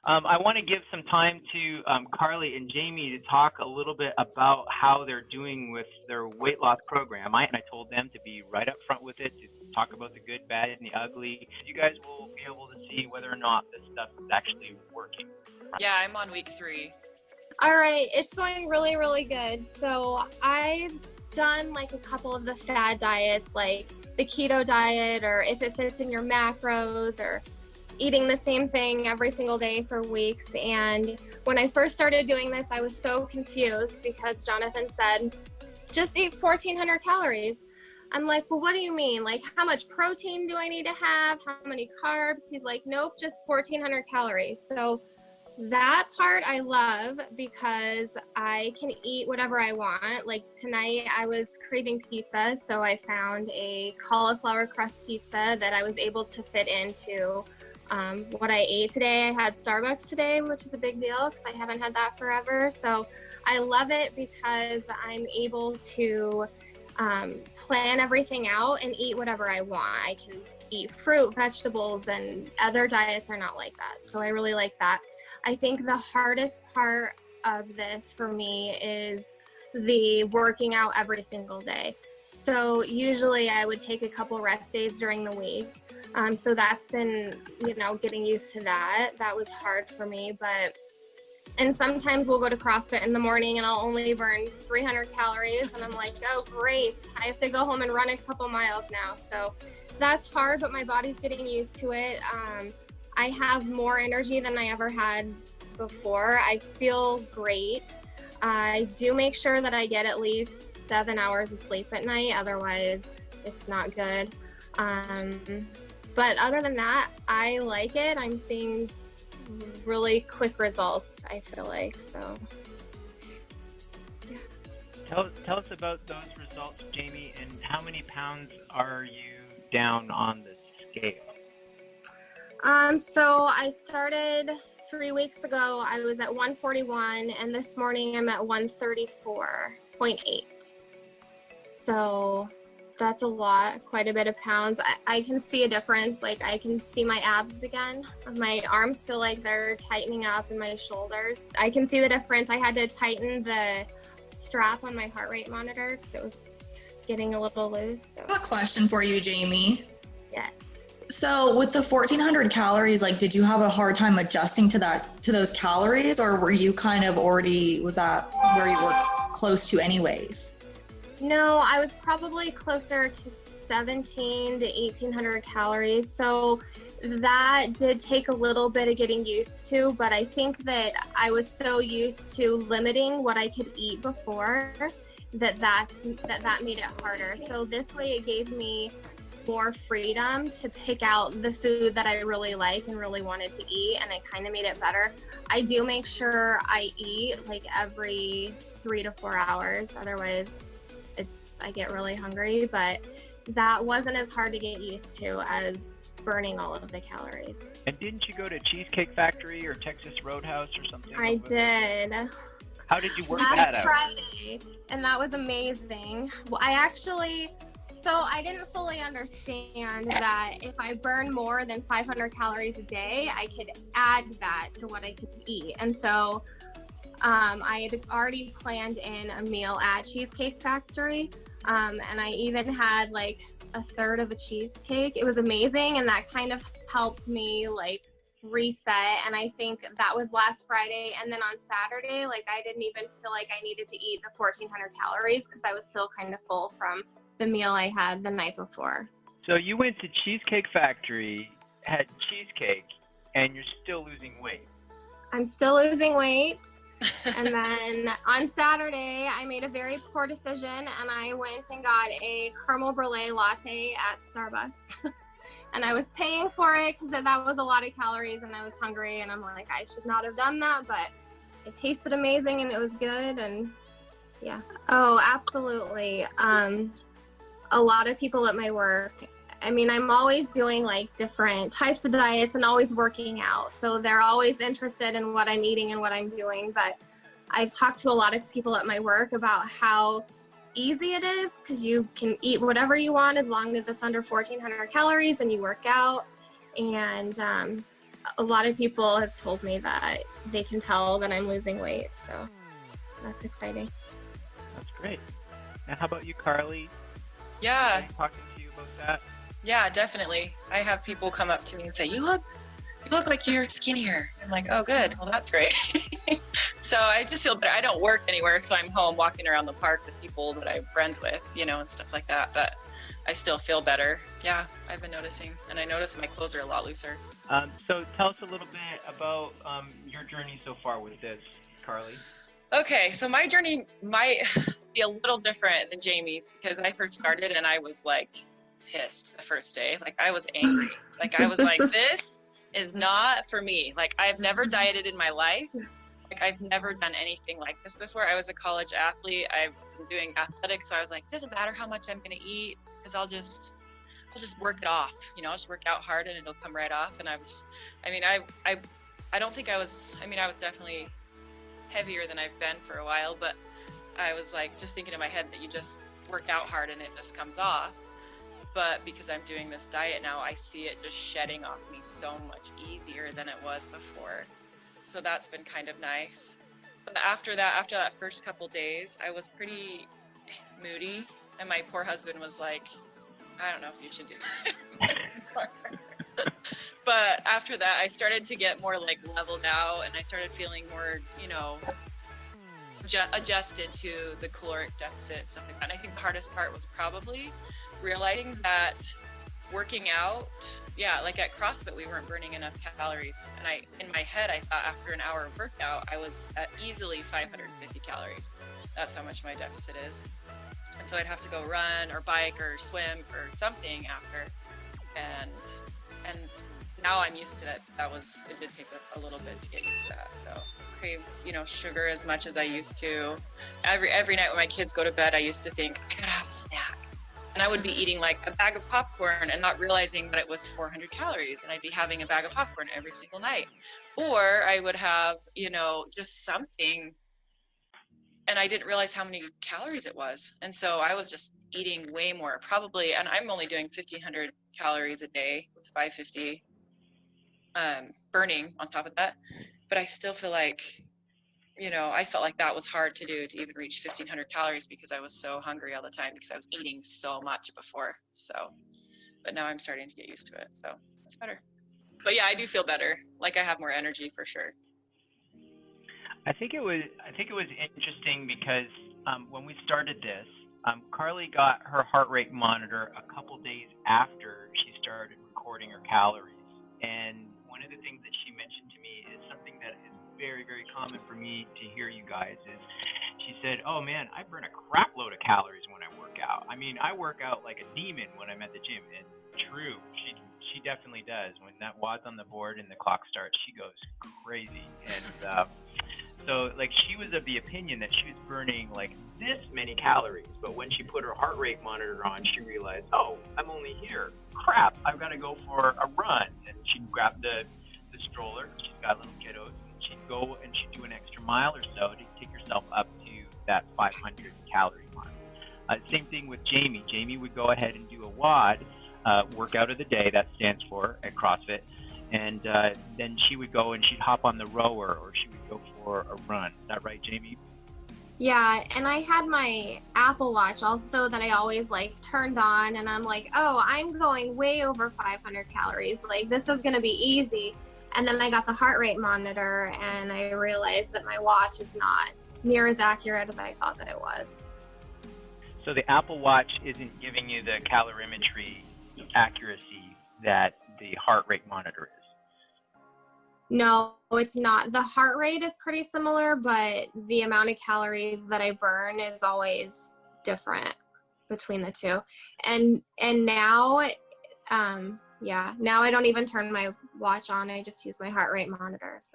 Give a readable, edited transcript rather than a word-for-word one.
I want to give some time to Carly and Jayme to talk a little bit about how they're doing with their weight loss program. I told them to be right up front with it, to talk about the good, bad, and the ugly. You guys will be able to see whether or not this stuff is actually working. Yeah, I'm on week 3. All right, it's going really, really good. So I've done like a couple of the fad diets, like the keto diet, or if it fits in your macros, or eating the same thing every single day for weeks. And when I first started doing this, I was so confused because Jonathan said, just eat 1,400 calories. I'm like, well, what do you mean? Like, how much protein do I need to have? How many carbs? He's like, nope, just 1,400 calories. So that part I love because I can eat whatever I want. Like tonight I was craving pizza, so I found a cauliflower crust pizza that I was able to fit into what I ate today. I had Starbucks today, which is a big deal because I haven't had that forever. So I love it because I'm able to plan everything out and eat whatever I want. I can eat fruit, vegetables, and other diets are not like that. So I really like that. I think the hardest part of this for me is the working out every single day. So usually I would take a couple rest days during the week. So that's been, getting used to that. That was hard for me, and sometimes we'll go to CrossFit in the morning and I'll only burn 300 calories and I'm like, oh great, I have to go home and run a couple miles now. So that's hard, but my body's getting used to it. I have more energy than I ever had before. I feel great. I do make sure that I get at least 7 hours of sleep at night, otherwise it's not good. But other than that, I like it. I'm seeing really quick results, I feel like. So yeah. Tell us about those results, Jayme, and how many pounds are you down on the scale? So I started 3 weeks ago. I was at 141, and this morning I'm at 134.8. So that's a lot, quite a bit of pounds. I can see a difference. Like I can see my abs again. My arms feel like they're tightening up, and my shoulders. I can see the difference. I had to tighten the strap on my heart rate monitor because it was getting a little loose. So. I have a question for you, Jayme. Yes. So with the 1,400 calories, like, did you have a hard time adjusting to those calories, or were you kind of already, was that where you were close to anyways? No, I was probably closer to 1,700 to 1,800 calories. So that did take a little bit of getting used to, but I think that I was so used to limiting what I could eat before that made it harder. So this way it gave me more freedom to pick out the food that I really like and really wanted to eat, and it kind of made it better. I do make sure I eat like every 3 to 4 hours, otherwise I get really hungry, but that wasn't as hard to get used to as burning all of the calories. And didn't you go to Cheesecake Factory or Texas Roadhouse or something? I did. How did you work Last that out? Friday, and that was amazing. Well, I didn't fully understand that if I burn more than 500 calories a day, I could add that to what I could eat. And so I had already planned in a meal at Cheesecake Factory, and I even had like a third of a cheesecake. It was amazing, and that kind of helped me like reset. And I think that was last Friday, and then on Saturday, like I didn't even feel like I needed to eat the 1,400 calories because I was still kind of full from the meal I had the night before. So you went to Cheesecake Factory, had cheesecake, and you're still losing weight. I'm still losing weight. And then on Saturday, I made a very poor decision, and I went and got a caramel brulee latte at Starbucks. And I was paying for it because that was a lot of calories, and I was hungry, and I'm like, I should not have done that, but it tasted amazing and it was good, and yeah. Oh, absolutely. A lot of people at my work, I mean, I'm always doing like different types of diets and always working out. So they're always interested in what I'm eating and what I'm doing. But I've talked to a lot of people at my work about how easy it is because you can eat whatever you want as long as it's under 1,400 calories and you work out. And a lot of people have told me that they can tell that I'm losing weight, so that's exciting. That's great. And how about you, Carly? Yeah, Talking to you about that? yeah, definitely. I have people come up to me and say, you look like you're skinnier. I'm like, oh, good. Well, that's great. So I just feel better. I don't work anywhere, so I'm home walking around the park with people that I'm friends with, and stuff like that. But I still feel better. Yeah, I've been noticing. And I notice my clothes are a lot looser. So tell us a little bit about your journey so far with this, Carly. Okay, so my journey might be a little different than Jayme's because I first started and I was like pissed the first day. Like I was angry. Like I was like, this is not for me. Like I've never dieted in my life. Like I've never done anything like this before. I was a college athlete. I've been doing athletics, so I was like, doesn't matter how much I'm gonna eat because I'll just work it off. I'll just work out hard and it'll come right off. And I don't think I was definitely heavier than I've been for a while, but I was like just thinking in my head that you just work out hard and it just comes off. But because I'm doing this diet now, I see it just shedding off me so much easier than it was before. So that's been kind of nice. But after that first couple days, I was pretty moody, and my poor husband was like, I don't know if you should do that. But after that, I started to get more like leveled out, and I started feeling more, adjusted to the caloric deficit, stuff like that. And I think the hardest part was probably realizing that working out, like at CrossFit, we weren't burning enough calories. And in my head, I thought after an hour of workout, I was at easily 550 calories. That's how much my deficit is. And so I'd have to go run or bike or swim or something after. And now I'm used to it. It did take a little bit to get used to that. So crave, sugar as much as I used to. Every night when my kids go to bed, I used to think, I gotta have a snack. And I would be eating like a bag of popcorn and not realizing that it was 400 calories. And I'd be having a bag of popcorn every single night. Or I would have, just something, and I didn't realize how many calories it was. And so I was just eating way more, probably, and I'm only doing 1,500 calories a day with 550 burning on top of that. But I still feel like, I felt like that was hard to do, to even reach 1,500 calories because I was so hungry all the time because I was eating so much before. So, but now I'm starting to get used to it. So it's better. But yeah, I do feel better. Like I have more energy for sure. I think it was interesting because when we started this, Carly got her heart rate monitor a couple days after she started recording her calories. And one of the things that she mentioned to me is something that is very, very common for me to hear you guys is she said, oh man, I burn a crap load of calories when I work out. I mean, I work out like a demon when I'm at the gym. And true, she definitely does. When that watt's on the board and the clock starts, she goes crazy. And so like she was of the opinion that she was burning like this many calories, but when she put her heart rate monitor on, she realized, oh, I'm only here. Crap, I've got to go for a run. And she'd grab the stroller. She's got little kiddos. She'd go and she'd do an extra mile or so to take herself up to that 500 calorie mark. Same thing with Jayme. Jayme would go ahead and do a WOD, workout of the day, that stands for at CrossFit, and then she would go and she'd hop on the rower or she would go for a run. Is that right, Jayme? Yeah, and I had my Apple Watch also that I always like turned on, and I'm like, oh, I'm going way over 500 calories. Like this is gonna be easy. And then I got the heart rate monitor and I realized that my watch is not near as accurate as I thought that it was. So the Apple Watch isn't giving you the calorimetry accuracy that the heart rate monitor is? No, it's not. The heart rate is pretty similar, but the amount of calories that I burn is always different between the two. And now, now I don't even turn my watch on. I just use my heart rate monitor. So.